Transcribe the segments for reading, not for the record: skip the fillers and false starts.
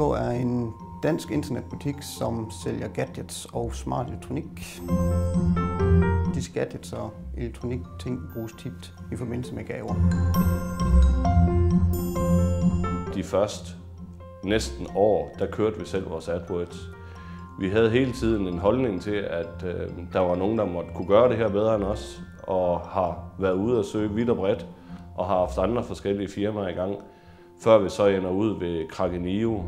er en dansk internetbutik, som sælger gadgets og smart elektronik. Disse gadgets og elektronikting bruges tit i forbindelse med gaver. De første næsten år, der kørte vi selv vores AdWords. Vi havde hele tiden en holdning til, at der var nogen, der måtte kunne gøre det her bedre end os, og har været ude og søge vidt og bredt, og har haft andre forskellige firmaer i gang, før vi så ender ud ved Kragenio.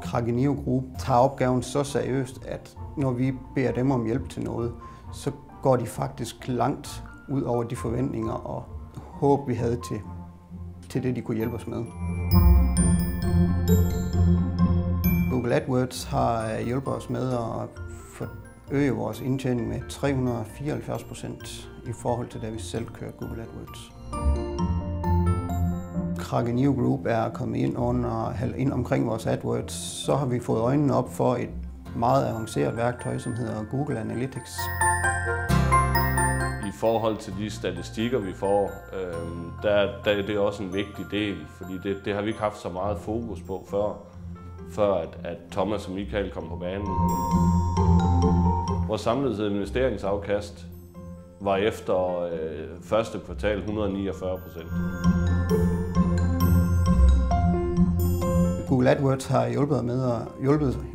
Kragenio Group tager opgaven så seriøst, at når vi beder dem om hjælp til noget, så går de faktisk langt ud over de forventninger og håb, vi havde til det, de kunne hjælpe os med. Google AdWords har hjulpet os med at forøge vores indtjening med 374% i forhold til da vi selv kørte Google AdWords. Kragenio Group er kommet ind omkring vores AdWords, så har vi fået øjnene op for et meget avanceret værktøj, som hedder Google Analytics. I forhold til de statistikker, vi får, der er det også en vigtig del, fordi det har vi ikke haft så meget fokus på før at Thomas og Michael kom på banen. Vores samlede investeringsafkast var efter første kvartal 149%. Google AdWords har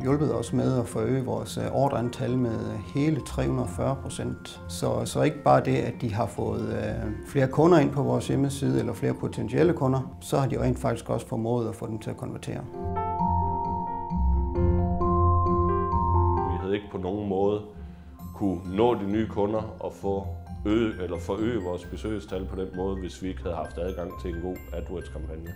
hjulpet os med at forøge vores ordreantal med hele 340%. Så ikke bare det, at de har fået flere kunder ind på vores hjemmeside, eller flere potentielle kunder, så har de rent faktisk også formået at få dem til at konvertere. Vi havde ikke på nogen måde kunne nå de nye kunder og forøge vores besøgstal på den måde, hvis vi ikke havde haft adgang til en god AdWords-kampagne.